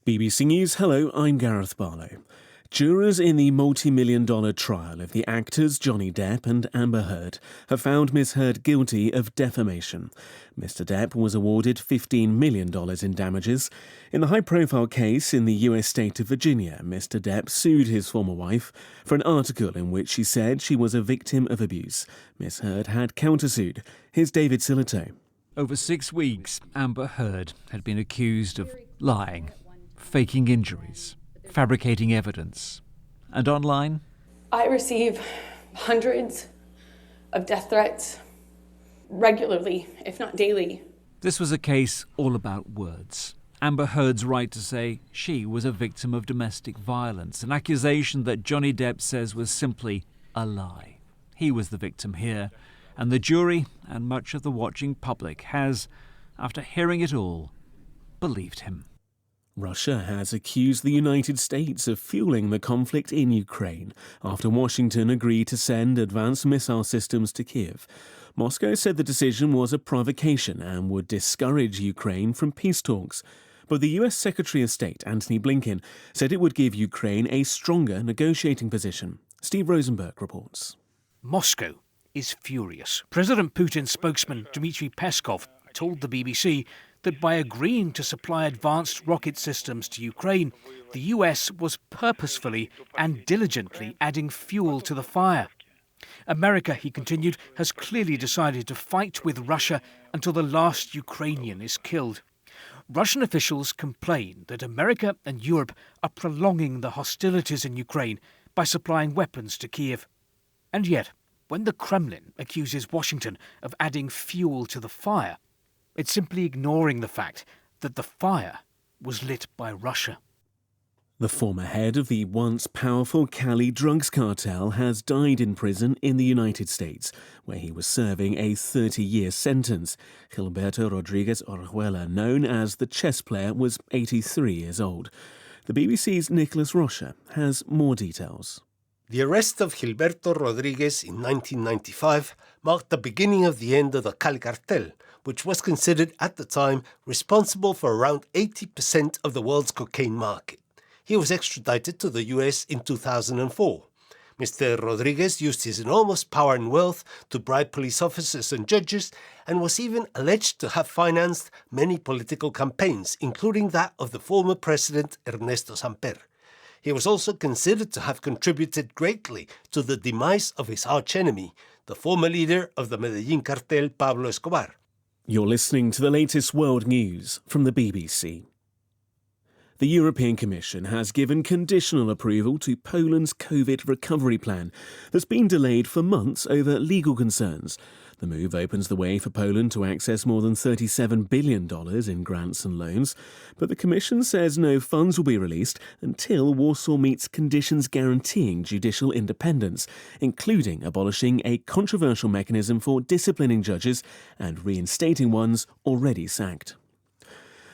BBC News, hello, I'm Gareth Barlow. Jurors in the multi-million-dollar trial of the actors Johnny Depp and Amber Heard have found Ms. Heard guilty of defamation. Mr. Depp was awarded $15 million in damages. In the high-profile case in the US state of Virginia, Mr. Depp sued his former wife for an article in which she said she was a victim of abuse. Ms. Heard had countersued. Here's David Silito. Over 6 weeks, Amber Heard had been accused of lying, faking injuries, fabricating evidence. And online? I receive hundreds of death threats regularly, if not daily. This was a case all about words. Amber Heard's right to say she was a victim of domestic violence, an accusation that Johnny Depp says was simply a lie. He was the victim here, and the jury and much of the watching public has, after hearing it all, believed him. Russia has accused the United States of fueling the conflict in Ukraine after Washington agreed to send advanced missile systems to Kyiv. Moscow said the decision was a provocation and would discourage Ukraine from peace talks. But the US Secretary of State, Antony Blinken, said it would give Ukraine a stronger negotiating position. Steve Rosenberg reports. Moscow is furious. President Putin's spokesman, Dmitry Peskov, told the BBC that by agreeing to supply advanced rocket systems to Ukraine, the US was purposefully and diligently adding fuel to the fire. America, he continued, has clearly decided to fight with Russia until the last Ukrainian is killed. Russian officials complain that America and Europe are prolonging the hostilities in Ukraine by supplying weapons to Kyiv. And yet, when the Kremlin accuses Washington of adding fuel to the fire, it's simply ignoring the fact that the fire was lit by Russia. The former head of the once powerful Cali drugs cartel has died in prison in the United States, where he was serving a 30-year sentence. Gilberto Rodriguez Orjuela, known as the chess player, was 83 years old. The BBC's Nicholas Rocha has more details. The arrest of Gilberto Rodriguez in 1995 marked the beginning of the end of the Cali cartel, which was considered at the time responsible for around 80% of the world's cocaine market. He was extradited to the US in 2004. Mr. Rodriguez used his enormous power and wealth to bribe police officers and judges, and was even alleged to have financed many political campaigns, including that of the former president Ernesto Samper. He was also considered to have contributed greatly to the demise of his archenemy, the former leader of the Medellin cartel, Pablo Escobar. You're listening to the latest world news from the BBC. The European Commission has given conditional approval to Poland's COVID recovery plan that's been delayed for months over legal concerns. The move opens the way for Poland to access more than $37 billion in grants and loans, but the Commission says no funds will be released until Warsaw meets conditions guaranteeing judicial independence, including abolishing a controversial mechanism for disciplining judges and reinstating ones already sacked.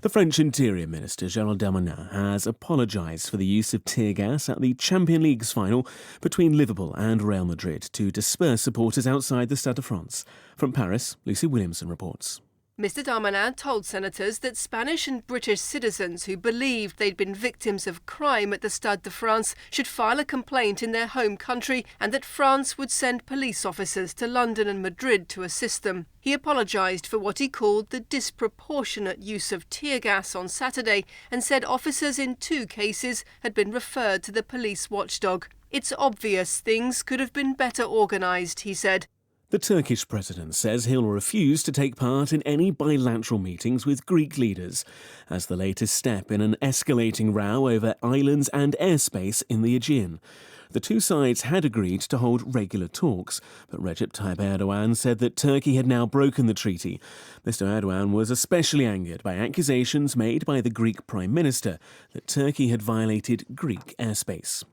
The French Interior Minister, Gérald Darmanin, has apologised for the use of tear gas at the Champions League's final between Liverpool and Real Madrid to disperse supporters outside the Stade de France. From Paris, Lucy Williamson reports. Mr. Darmanin told senators that Spanish and British citizens who believed they'd been victims of crime at the Stade de France should file a complaint in their home country, and that France would send police officers to London and Madrid to assist them. He apologised for what he called the disproportionate use of tear gas on Saturday, and said officers in 2 cases had been referred to the police watchdog. It's obvious things could have been better organised, he said. The Turkish president says he'll refuse to take part in any bilateral meetings with Greek leaders, as the latest step in an escalating row over islands and airspace in the Aegean. The two sides had agreed to hold regular talks, but Recep Tayyip Erdogan said that Turkey had now broken the treaty. Mr. Erdogan was especially angered by accusations made by the Greek Prime Minister that Turkey had violated Greek airspace.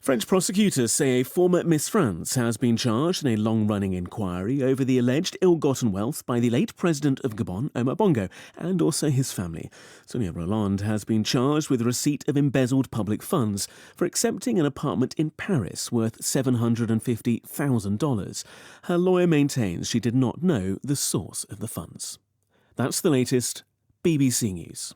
French prosecutors say a former Miss France has been charged in a long-running inquiry over the alleged ill-gotten wealth by the late president of Gabon, Omar Bongo, and also his family. Sonia Rolland has been charged with receipt of embezzled public funds for accepting an apartment in Paris worth $750,000. Her lawyer maintains she did not know the source of the funds. That's the latest BBC News.